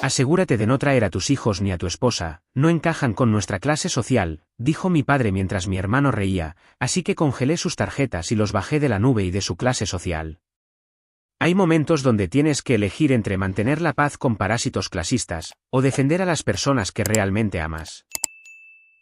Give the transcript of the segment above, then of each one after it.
Asegúrate de no traer a tus hijos ni a tu esposa, no encajan con nuestra clase social, dijo mi padre mientras mi hermano reía, así que congelé sus tarjetas y los bajé de la nube y de su clase social. Hay momentos donde tienes que elegir entre mantener la paz con parásitos clasistas, o defender a las personas que realmente amas.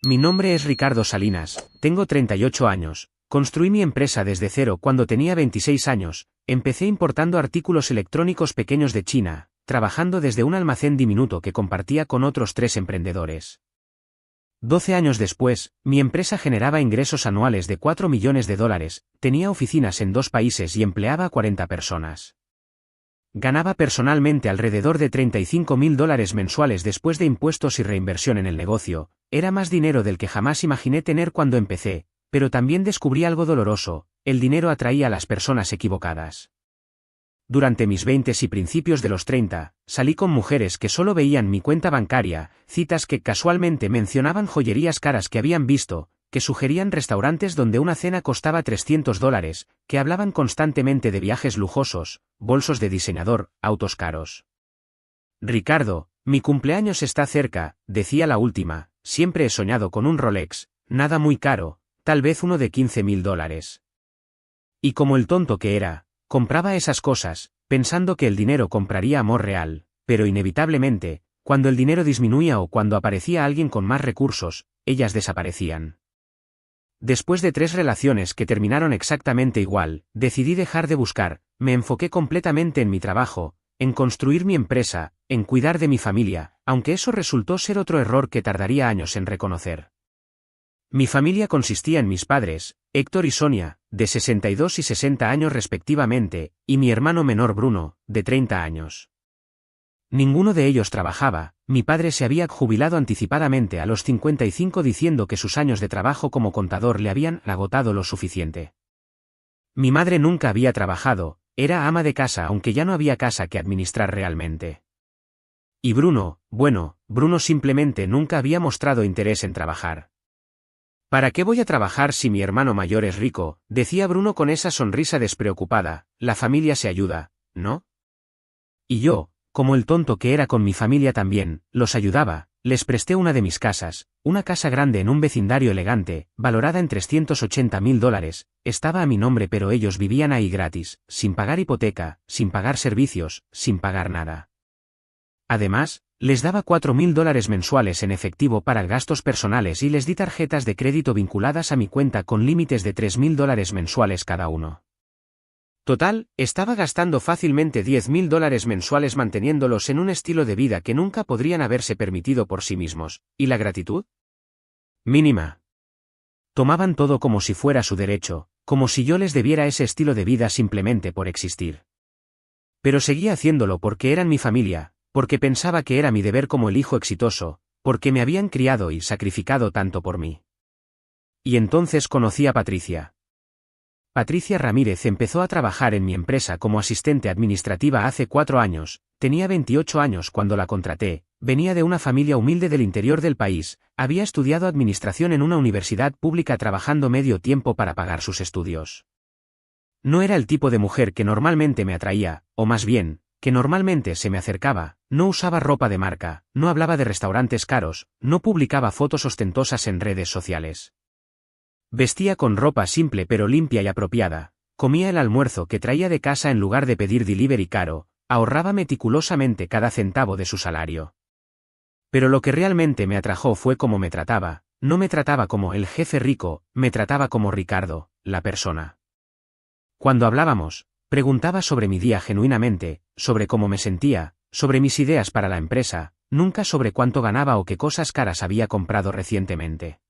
Mi nombre es Ricardo Salinas, tengo 38 años, construí mi empresa desde cero cuando tenía 26 años, empecé importando artículos electrónicos pequeños de China, trabajando desde un almacén diminuto que compartía con otros 3 emprendedores. 12 años después, mi empresa generaba ingresos anuales de $4 millones, tenía oficinas en 2 países y empleaba a 40 personas. Ganaba personalmente alrededor de $35.000 mensuales después de impuestos y reinversión en el negocio, era más dinero del que jamás imaginé tener cuando empecé, pero también descubrí algo doloroso, el dinero atraía a las personas equivocadas. Durante mis 20s y principios de los 30, salí con mujeres que solo veían mi cuenta bancaria, citas que casualmente mencionaban joyerías caras que habían visto, que sugerían restaurantes donde una cena costaba $300, que hablaban constantemente de viajes lujosos, bolsos de diseñador, autos caros. Ricardo, mi cumpleaños está cerca, decía la última, siempre he soñado con un Rolex, nada muy caro, tal vez uno de $15.000. Y como el tonto que era, compraba esas cosas, pensando que el dinero compraría amor real, pero inevitablemente, cuando el dinero disminuía o cuando aparecía alguien con más recursos, ellas desaparecían. Después de 3 relaciones que terminaron exactamente igual, decidí dejar de buscar, me enfoqué completamente en mi trabajo, en construir mi empresa, en cuidar de mi familia, aunque eso resultó ser otro error que tardaría años en reconocer. Mi familia consistía en mis padres, Héctor y Sonia, de 62 y 60 años respectivamente, y mi hermano menor Bruno, de 30 años. Ninguno de ellos trabajaba, mi padre se había jubilado anticipadamente a los 55 diciendo que sus años de trabajo como contador le habían agotado lo suficiente. Mi madre nunca había trabajado, era ama de casa aunque ya no había casa que administrar realmente. Y Bruno, bueno, Bruno simplemente nunca había mostrado interés en trabajar. ¿Para qué voy a trabajar si mi hermano mayor es rico?, decía Bruno con esa sonrisa despreocupada, la familia se ayuda, ¿no? Y yo, como el tonto que era con mi familia también, los ayudaba, les presté una de mis casas, una casa grande en un vecindario elegante, valorada en $380.000, estaba a mi nombre pero ellos vivían ahí gratis, sin pagar hipoteca, sin pagar servicios, sin pagar nada. Además, les daba $4.000 mensuales en efectivo para gastos personales y les di tarjetas de crédito vinculadas a mi cuenta con límites de $3.000 mensuales cada uno. Total, estaba gastando fácilmente $10.000 mensuales manteniéndolos en un estilo de vida que nunca podrían haberse permitido por sí mismos. ¿Y la gratitud? Mínima. Tomaban todo como si fuera su derecho, como si yo les debiera ese estilo de vida simplemente por existir. Pero seguía haciéndolo porque eran mi familia, porque pensaba que era mi deber como el hijo exitoso, porque me habían criado y sacrificado tanto por mí. Y entonces conocí a Patricia. Patricia Ramírez empezó a trabajar en mi empresa como asistente administrativa hace 4 años, tenía 28 años cuando la contraté, venía de una familia humilde del interior del país, había estudiado administración en una universidad pública trabajando medio tiempo para pagar sus estudios. No era el tipo de mujer que normalmente me atraía, o más bien, que normalmente se me acercaba, no usaba ropa de marca, no hablaba de restaurantes caros, no publicaba fotos ostentosas en redes sociales. Vestía con ropa simple pero limpia y apropiada, comía el almuerzo que traía de casa en lugar de pedir delivery caro, ahorraba meticulosamente cada centavo de su salario. Pero lo que realmente me atrajo fue cómo me trataba, no me trataba como el jefe rico, me trataba como Ricardo, la persona. Cuando hablábamos, preguntaba sobre mi día genuinamente, sobre cómo me sentía, sobre mis ideas para la empresa, nunca sobre cuánto ganaba o qué cosas caras había comprado recientemente.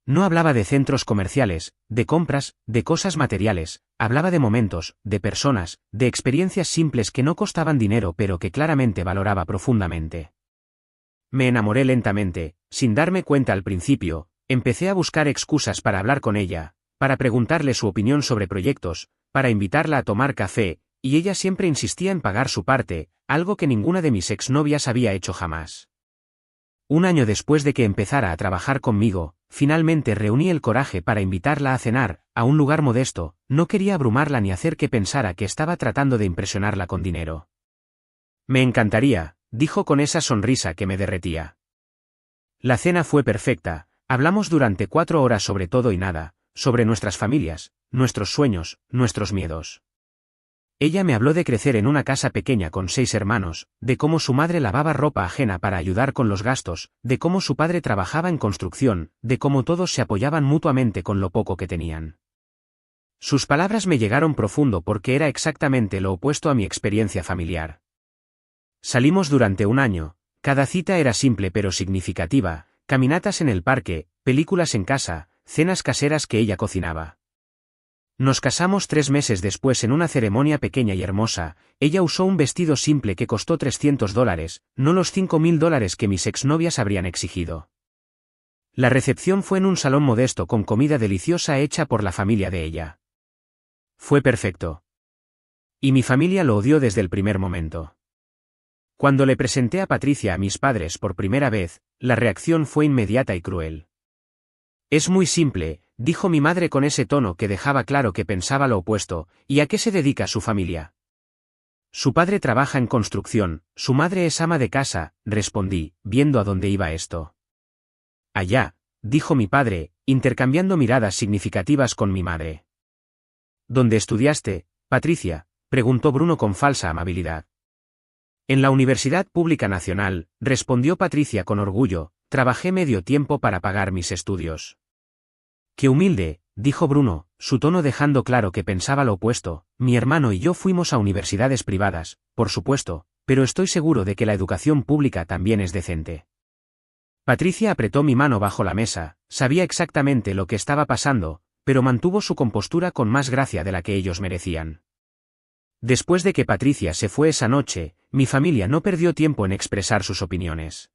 No hablaba de centros comerciales, de compras, de cosas materiales, hablaba de momentos, de personas, de experiencias simples que no costaban dinero pero que claramente valoraba profundamente. Me enamoré lentamente, sin darme cuenta al principio, empecé a buscar excusas para hablar con ella, para preguntarle su opinión sobre proyectos, para invitarla a tomar café, y ella siempre insistía en pagar su parte, algo que ninguna de mis exnovias había hecho jamás. Un año después de que empezara a trabajar conmigo, finalmente reuní el coraje para invitarla a cenar, a un lugar modesto, no quería abrumarla ni hacer que pensara que estaba tratando de impresionarla con dinero. Me encantaría, dijo con esa sonrisa que me derretía. La cena fue perfecta, hablamos durante 4 horas sobre todo y nada, sobre nuestras familias, nuestros sueños, nuestros miedos. Ella me habló de crecer en una casa pequeña con 6 hermanos, de cómo su madre lavaba ropa ajena para ayudar con los gastos, de cómo su padre trabajaba en construcción, de cómo todos se apoyaban mutuamente con lo poco que tenían. Sus palabras me llegaron profundo porque era exactamente lo opuesto a mi experiencia familiar. Salimos durante un año, cada cita era simple pero significativa, caminatas en el parque, películas en casa, cenas caseras que ella cocinaba. Nos casamos 3 meses después en una ceremonia pequeña y hermosa. Ella usó un vestido simple que costó $300, no los $5.000 que mis exnovias habrían exigido. La recepción fue en un salón modesto con comida deliciosa hecha por la familia de ella. Fue perfecto. Y mi familia lo odió desde el primer momento. Cuando le presenté a Patricia a mis padres por primera vez, la reacción fue inmediata y cruel. Es muy simple, dijo mi madre con ese tono que dejaba claro que pensaba lo opuesto. ¿Y a qué se dedica su familia? Su padre trabaja en construcción, su madre es ama de casa, respondí, viendo a dónde iba esto. Allá, dijo mi padre, intercambiando miradas significativas con mi madre. ¿Dónde estudiaste, Patricia?, preguntó Bruno con falsa amabilidad. En la Universidad Pública Nacional, respondió Patricia con orgullo, trabajé medio tiempo para pagar mis estudios. Qué humilde, dijo Bruno, su tono dejando claro que pensaba lo opuesto. Mi hermano y yo fuimos a universidades privadas, por supuesto, pero estoy seguro de que la educación pública también es decente. Patricia apretó mi mano bajo la mesa, sabía exactamente lo que estaba pasando, pero mantuvo su compostura con más gracia de la que ellos merecían. Después de que Patricia se fue esa noche, mi familia no perdió tiempo en expresar sus opiniones.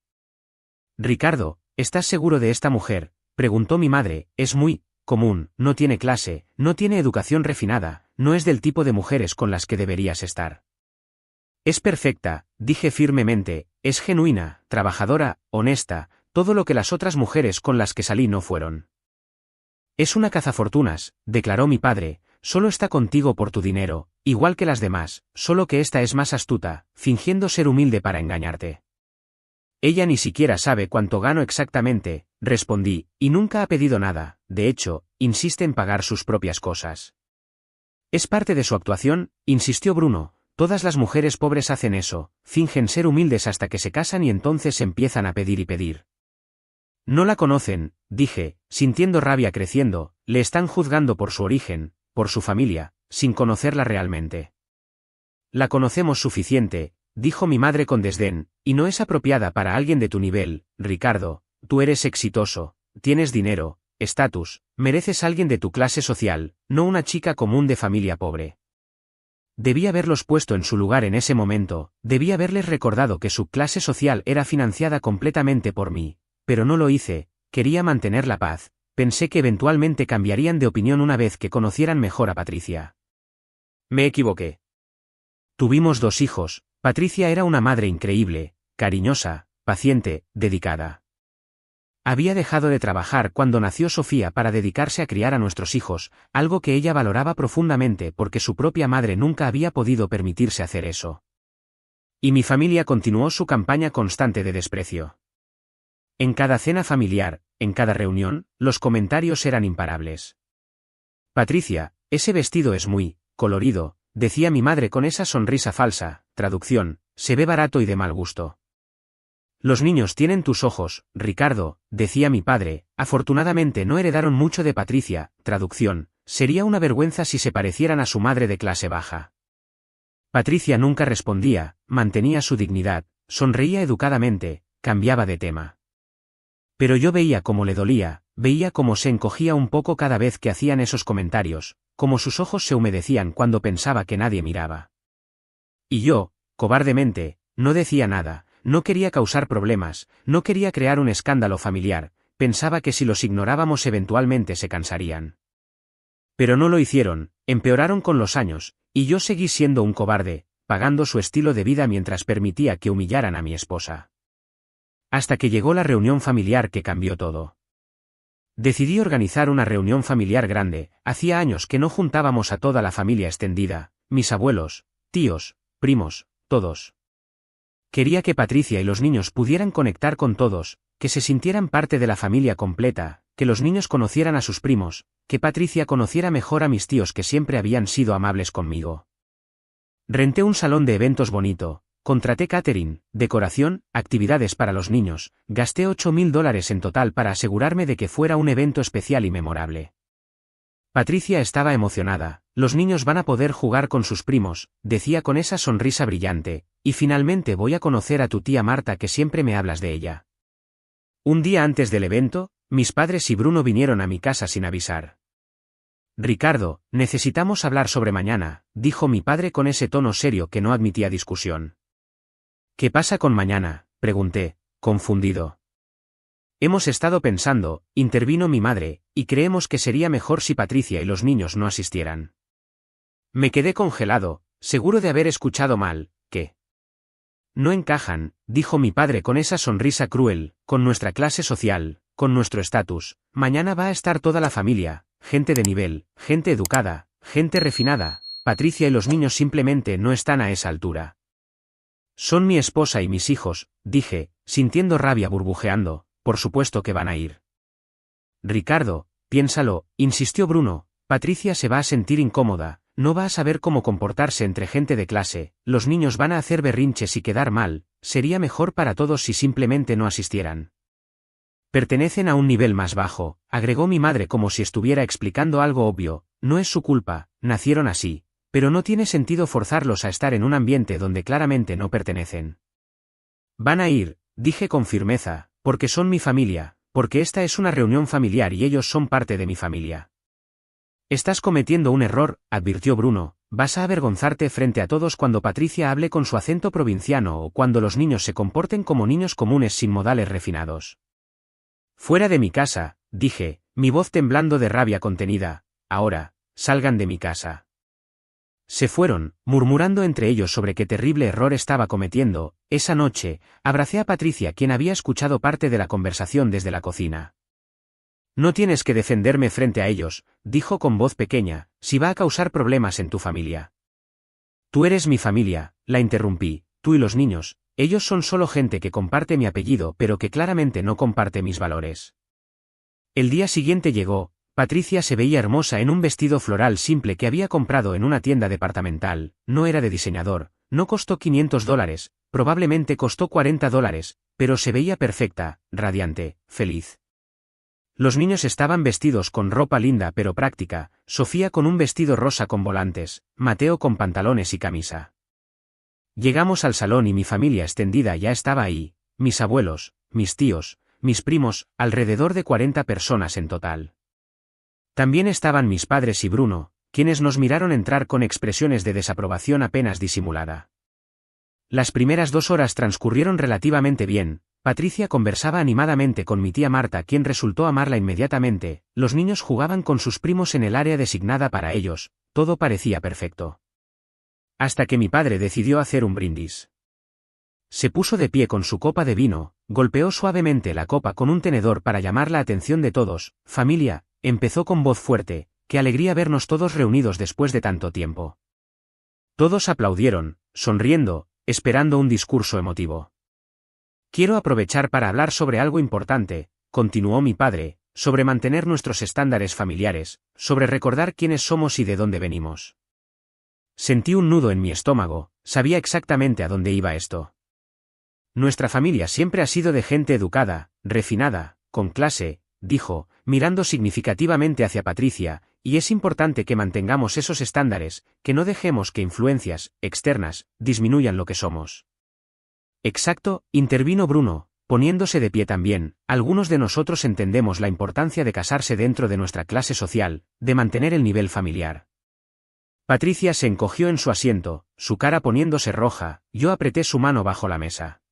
Ricardo, ¿estás seguro de esta mujer?, preguntó mi madre. Es muy común, no tiene clase, no tiene educación refinada, no es del tipo de mujeres con las que deberías estar. Es perfecta, dije firmemente, es genuina, trabajadora, honesta, todo lo que las otras mujeres con las que salí no fueron. Es una cazafortunas, declaró mi padre, solo está contigo por tu dinero, igual que las demás, solo que esta es más astuta, fingiendo ser humilde para engañarte. Ella ni siquiera sabe cuánto gano exactamente, respondí, y nunca ha pedido nada, de hecho, insiste en pagar sus propias cosas. Es parte de su actuación, insistió Bruno, todas las mujeres pobres hacen eso, fingen ser humildes hasta que se casan y entonces empiezan a pedir y pedir. No la conocen, dije, sintiendo rabia creciendo, le están juzgando por su origen, por su familia, sin conocerla realmente. La conocemos suficiente, dijo mi madre con desdén, y no es apropiada para alguien de tu nivel, Ricardo, tú eres exitoso, tienes dinero, estatus, mereces alguien de tu clase social, no una chica común de familia pobre. Debí haberlos puesto en su lugar en ese momento, debí haberles recordado que su clase social era financiada completamente por mí, pero no lo hice, quería mantener la paz, pensé que eventualmente cambiarían de opinión una vez que conocieran mejor a Patricia. Me equivoqué. Tuvimos 2 hijos. Patricia era una madre increíble, cariñosa, paciente, dedicada. Había dejado de trabajar cuando nació Sofía para dedicarse a criar a nuestros hijos, algo que ella valoraba profundamente porque su propia madre nunca había podido permitirse hacer eso. Y mi familia continuó su campaña constante de desprecio. En cada cena familiar, en cada reunión, los comentarios eran imparables. Patricia, ese vestido es muy colorido, decía mi madre con esa sonrisa falsa, traducción, se ve barato y de mal gusto. Los niños tienen tus ojos, Ricardo, decía mi padre, afortunadamente no heredaron mucho de Patricia, traducción, sería una vergüenza si se parecieran a su madre de clase baja. Patricia nunca respondía, mantenía su dignidad, sonreía educadamente, cambiaba de tema. Pero yo veía cómo le dolía, veía cómo se encogía un poco cada vez que hacían esos comentarios, cómo sus ojos se humedecían cuando pensaba que nadie miraba. Y yo, cobardemente, no decía nada, no quería causar problemas, no quería crear un escándalo familiar, pensaba que si los ignorábamos eventualmente se cansarían. Pero no lo hicieron, empeoraron con los años, y yo seguí siendo un cobarde, pagando su estilo de vida mientras permitía que humillaran a mi esposa. Hasta que llegó la reunión familiar que cambió todo. Decidí organizar una reunión familiar grande, hacía años que no juntábamos a toda la familia extendida, mis abuelos, tíos, primos, todos. Quería que Patricia y los niños pudieran conectar con todos, que se sintieran parte de la familia completa, que los niños conocieran a sus primos, que Patricia conociera mejor a mis tíos que siempre habían sido amables conmigo. Renté un salón de eventos bonito, contraté catering, decoración, actividades para los niños, gasté $8.000 en total para asegurarme de que fuera un evento especial y memorable. Patricia estaba emocionada, los niños van a poder jugar con sus primos, decía con esa sonrisa brillante, y finalmente voy a conocer a tu tía Marta que siempre me hablas de ella. Un día antes del evento, mis padres y Bruno vinieron a mi casa sin avisar. Ricardo, necesitamos hablar sobre mañana, dijo mi padre con ese tono serio que no admitía discusión. ¿Qué pasa con mañana?, pregunté, confundido. Hemos estado pensando, intervino mi madre, y creemos que sería mejor si Patricia y los niños no asistieran. Me quedé congelado, seguro de haber escuchado mal, ¿qué? No encajan, dijo mi padre con esa sonrisa cruel, con nuestra clase social, con nuestro estatus, mañana va a estar toda la familia, gente de nivel, gente educada, gente refinada, Patricia y los niños simplemente no están a esa altura. Son mi esposa y mis hijos, dije, sintiendo rabia burbujeando, por supuesto que van a ir. Ricardo, piénsalo, insistió Bruno, Patricia se va a sentir incómoda, no va a saber cómo comportarse entre gente de clase, los niños van a hacer berrinches y quedar mal, sería mejor para todos si simplemente no asistieran. Pertenecen a un nivel más bajo, agregó mi madre como si estuviera explicando algo obvio, no es su culpa, nacieron así, pero no tiene sentido forzarlos a estar en un ambiente donde claramente no pertenecen. Van a ir, dije con firmeza, porque son mi familia, porque esta es una reunión familiar y ellos son parte de mi familia. Estás cometiendo un error, advirtió Bruno, vas a avergonzarte frente a todos cuando Patricia hable con su acento provinciano o cuando los niños se comporten como niños comunes sin modales refinados. Fuera de mi casa, dije, mi voz temblando de rabia contenida, ahora, salgan de mi casa. Se fueron, murmurando entre ellos sobre qué terrible error estaba cometiendo. Esa noche, abracé a Patricia, quien había escuchado parte de la conversación desde la cocina. No tienes que defenderme frente a ellos, dijo con voz pequeña, si va a causar problemas en tu familia. Tú eres mi familia, la interrumpí, tú y los niños, ellos son solo gente que comparte mi apellido pero que claramente no comparte mis valores. El día siguiente llegó. Patricia se veía hermosa en un vestido floral simple que había comprado en una tienda departamental, no era de diseñador, no costó $500, probablemente costó $40, pero se veía perfecta, radiante, feliz. Los niños estaban vestidos con ropa linda pero práctica, Sofía con un vestido rosa con volantes, Mateo con pantalones y camisa. Llegamos al salón y mi familia extendida ya estaba ahí, mis abuelos, mis tíos, mis primos, alrededor de 40 personas en total. También estaban mis padres y Bruno, quienes nos miraron entrar con expresiones de desaprobación apenas disimulada. Las primeras 2 horas transcurrieron relativamente bien, Patricia conversaba animadamente con mi tía Marta, quien resultó amarla inmediatamente, los niños jugaban con sus primos en el área designada para ellos, todo parecía perfecto. Hasta que mi padre decidió hacer un brindis. Se puso de pie con su copa de vino, golpeó suavemente la copa con un tenedor para llamar la atención de todos. Familia, empezó con voz fuerte, qué alegría vernos todos reunidos después de tanto tiempo. Todos aplaudieron, sonriendo, esperando un discurso emotivo. Quiero aprovechar para hablar sobre algo importante, continuó mi padre, sobre mantener nuestros estándares familiares, sobre recordar quiénes somos y de dónde venimos. Sentí un nudo en mi estómago, sabía exactamente a dónde iba esto. Nuestra familia siempre ha sido de gente educada, refinada, con clase, dijo, mirando significativamente hacia Patricia, y es importante que mantengamos esos estándares, que no dejemos que influencias externas disminuyan lo que somos. Exacto, intervino Bruno, poniéndose de pie también, algunos de nosotros entendemos la importancia de casarse dentro de nuestra clase social, de mantener el nivel familiar. Patricia se encogió en su asiento, su cara poniéndose roja, yo apreté su mano bajo la mesa.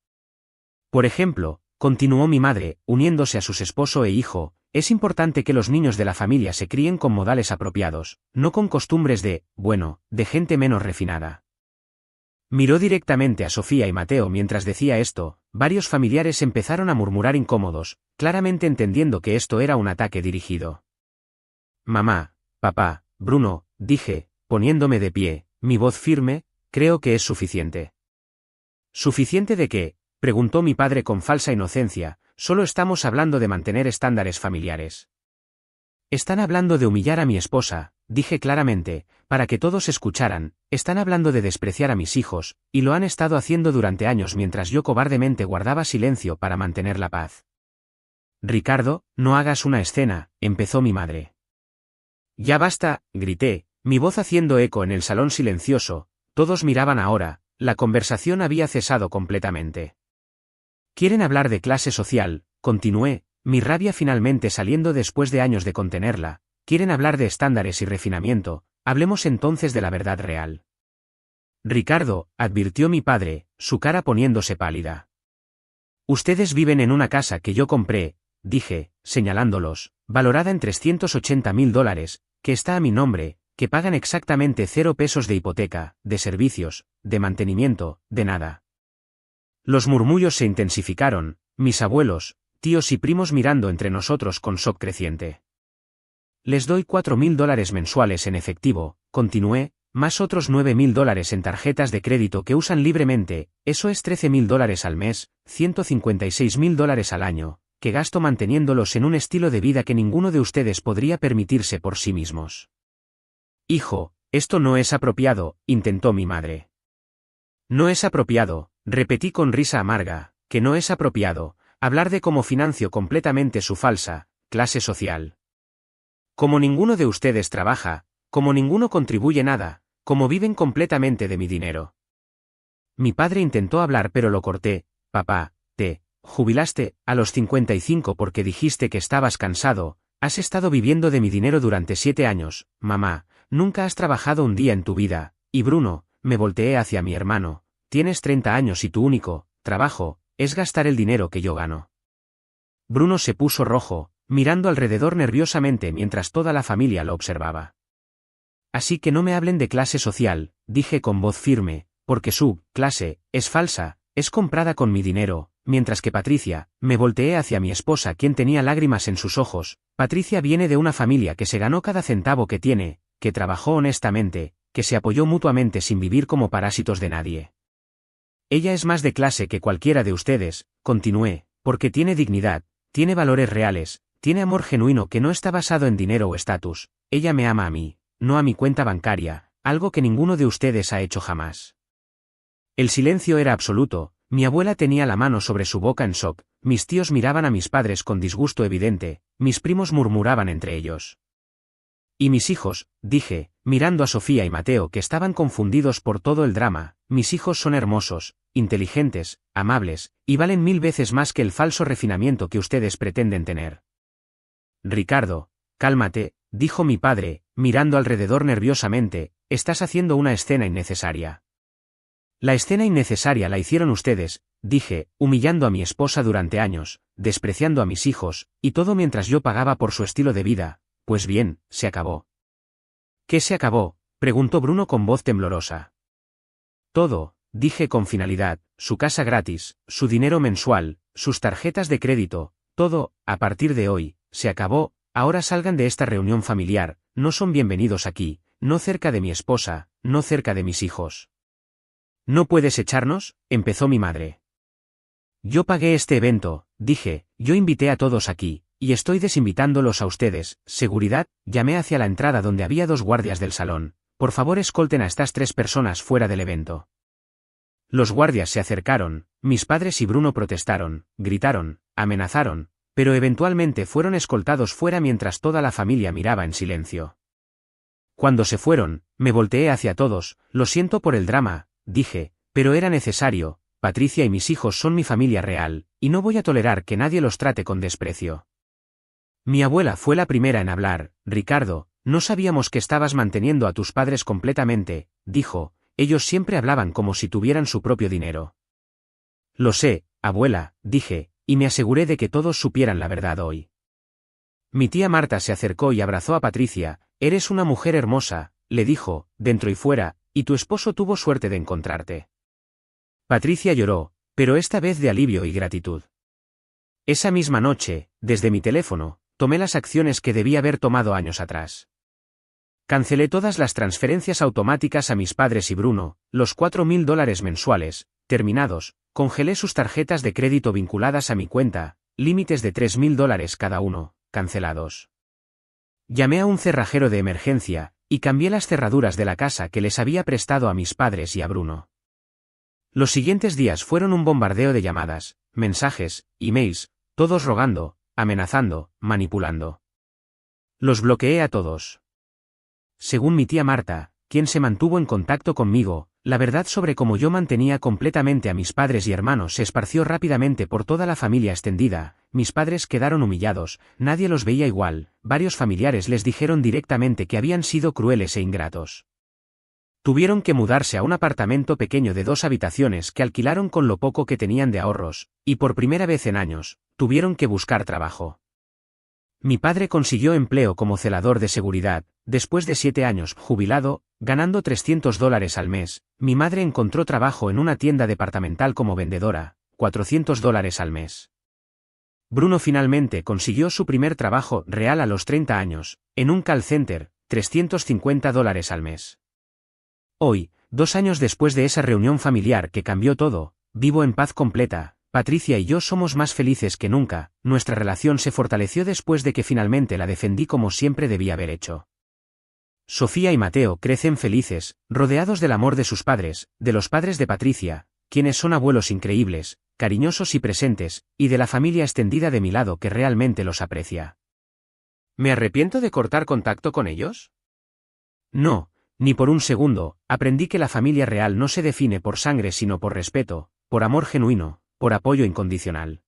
Por ejemplo, continuó mi madre, uniéndose a sus esposo e hijo, es importante que los niños de la familia se críen con modales apropiados, no con costumbres de gente menos refinada. Miró directamente a Sofía y Mateo mientras decía esto, varios familiares empezaron a murmurar incómodos, claramente entendiendo que esto era un ataque dirigido. Mamá, papá, Bruno, dije, poniéndome de pie, mi voz firme, creo que es suficiente. ¿Suficiente de qué?, preguntó mi padre con falsa inocencia. Solo estamos hablando de mantener estándares familiares. Están hablando de humillar a mi esposa, dije claramente, para que todos escucharan. Están hablando de despreciar a mis hijos, y lo han estado haciendo durante años mientras yo cobardemente guardaba silencio para mantener la paz. Ricardo, no hagas una escena, empezó mi madre. Ya basta, grité, mi voz haciendo eco en el salón silencioso. Todos miraban ahora, la conversación había cesado completamente. ¿Quieren hablar de clase social?, continué, mi rabia finalmente saliendo después de años de contenerla. ¿Quieren hablar de estándares y refinamiento? Hablemos entonces de la verdad real. Ricardo, advirtió mi padre, su cara poniéndose pálida. Ustedes viven en una casa que yo compré, dije, señalándolos, valorada en $380.000, que está a mi nombre, que pagan exactamente 0 pesos de hipoteca, de servicios, de mantenimiento, de nada. Los murmullos se intensificaron, mis abuelos, tíos y primos mirando entre nosotros con shock creciente. Les doy $4.000 mensuales en efectivo, continué, más otros $9.000 en tarjetas de crédito que usan libremente, eso es $13.000 al mes, $156.000 al año, que gasto manteniéndolos en un estilo de vida que ninguno de ustedes podría permitirse por sí mismos. Hijo, esto no es apropiado, intentó mi madre. No es apropiado, repetí con risa amarga, que no es apropiado, hablar de cómo financio completamente su falsa clase social. Como ninguno de ustedes trabaja, como ninguno contribuye nada, como viven completamente de mi dinero. Mi padre intentó hablar pero lo corté. Papá, te jubilaste a los 55 porque dijiste que estabas cansado, has estado viviendo de mi dinero durante 7 años, mamá, nunca has trabajado un día en tu vida, y Bruno, me volteé hacia mi hermano, tienes 30 años y tu único trabajo es gastar el dinero que yo gano. Bruno se puso rojo, mirando alrededor nerviosamente mientras toda la familia lo observaba. Así que no me hablen de clase social, dije con voz firme, porque su clase es falsa, es comprada con mi dinero, mientras que Patricia, me volteé hacia mi esposa quien tenía lágrimas en sus ojos. Patricia viene de una familia que se ganó cada centavo que tiene, que trabajó honestamente, que se apoyó mutuamente sin vivir como parásitos de nadie. Ella es más de clase que cualquiera de ustedes, continué, porque tiene dignidad, tiene valores reales, tiene amor genuino que no está basado en dinero o estatus. Ella me ama a mí, no a mi cuenta bancaria, algo que ninguno de ustedes ha hecho jamás. El silencio era absoluto, mi abuela tenía la mano sobre su boca en shock, mis tíos miraban a mis padres con disgusto evidente, mis primos murmuraban entre ellos. Y mis hijos, dije, mirando a Sofía y Mateo que estaban confundidos por todo el drama, mis hijos son hermosos, inteligentes, amables, y valen 1000 veces más que el falso refinamiento que ustedes pretenden tener. Ricardo, cálmate, dijo mi padre, mirando alrededor nerviosamente, estás haciendo una escena innecesaria. La escena innecesaria la hicieron ustedes, dije, humillando a mi esposa durante años, despreciando a mis hijos, y todo mientras yo pagaba por su estilo de vida. Pues bien, se acabó. ¿Qué se acabó?, preguntó Bruno con voz temblorosa. Todo, dije con finalidad, su casa gratis, su dinero mensual, sus tarjetas de crédito, todo, a partir de hoy, se acabó. Ahora salgan de esta reunión familiar, no son bienvenidos aquí, no cerca de mi esposa, no cerca de mis hijos. ¿No puedes echarnos?, empezó mi madre. Yo pagué este evento, dije, yo invité a todos aquí, y estoy desinvitándolos a ustedes. Seguridad, llamé hacia la entrada donde había 2 guardias del salón, por favor escolten a estas 3 personas fuera del evento. Los guardias se acercaron, mis padres y Bruno protestaron, gritaron, amenazaron, pero eventualmente fueron escoltados fuera mientras toda la familia miraba en silencio. Cuando se fueron, me volteé hacia todos, lo siento por el drama, dije, pero era necesario. Patricia y mis hijos son mi familia real, y no voy a tolerar que nadie los trate con desprecio. Mi abuela fue la primera en hablar. Ricardo, no sabíamos que estabas manteniendo a tus padres completamente, dijo, ellos siempre hablaban como si tuvieran su propio dinero. Lo sé, abuela, dije, y me aseguré de que todos supieran la verdad hoy. Mi tía Marta se acercó y abrazó a Patricia. Eres una mujer hermosa, le dijo, dentro y fuera, y tu esposo tuvo suerte de encontrarte. Patricia lloró, pero esta vez de alivio y gratitud. Esa misma noche, desde mi teléfono, tomé las acciones que debí haber tomado años atrás. Cancelé todas las transferencias automáticas a mis padres y Bruno, los $4.000 mensuales, terminados, congelé sus tarjetas de crédito vinculadas a mi cuenta, límites de $3.000 cada uno, cancelados. Llamé a un cerrajero de emergencia, y cambié las cerraduras de la casa que les había prestado a mis padres y a Bruno. Los siguientes días fueron un bombardeo de llamadas, mensajes, emails, todos rogando, amenazando, manipulando. Los bloqueé a todos. Según mi tía Marta, quien se mantuvo en contacto conmigo, la verdad sobre cómo yo mantenía completamente a mis padres y hermanos se esparció rápidamente por toda la familia extendida. Mis padres quedaron humillados, nadie los veía igual, varios familiares les dijeron directamente que habían sido crueles e ingratos. Tuvieron que mudarse a un apartamento pequeño de 2 habitaciones que alquilaron con lo poco que tenían de ahorros, y por primera vez en años, tuvieron que buscar trabajo. Mi padre consiguió empleo como celador de seguridad, después de 7 años jubilado, ganando $300 al mes. Mi madre encontró trabajo en una tienda departamental como vendedora, $400 al mes. Bruno finalmente consiguió su primer trabajo real a los 30 años, en un call center, $350 al mes. Hoy, 2 años después de esa reunión familiar que cambió todo, vivo en paz completa. Patricia y yo somos más felices que nunca, nuestra relación se fortaleció después de que finalmente la defendí como siempre debía haber hecho. Sofía y Mateo crecen felices, rodeados del amor de sus padres, de los padres de Patricia, quienes son abuelos increíbles, cariñosos y presentes, y de la familia extendida de mi lado que realmente los aprecia. ¿Me arrepiento de cortar contacto con ellos? No, ni por un segundo. Aprendí que la familia real no se define por sangre sino por respeto, por amor genuino, por apoyo incondicional.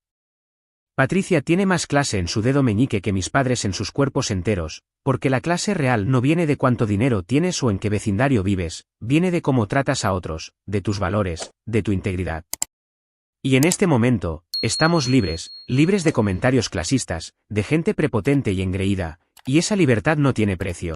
Patricia tiene más clase en su dedo meñique que mis padres en sus cuerpos enteros, porque la clase real no viene de cuánto dinero tienes o en qué vecindario vives, viene de cómo tratas a otros, de tus valores, de tu integridad. Y en este momento, estamos libres, libres de comentarios clasistas, de gente prepotente y engreída, y esa libertad no tiene precio.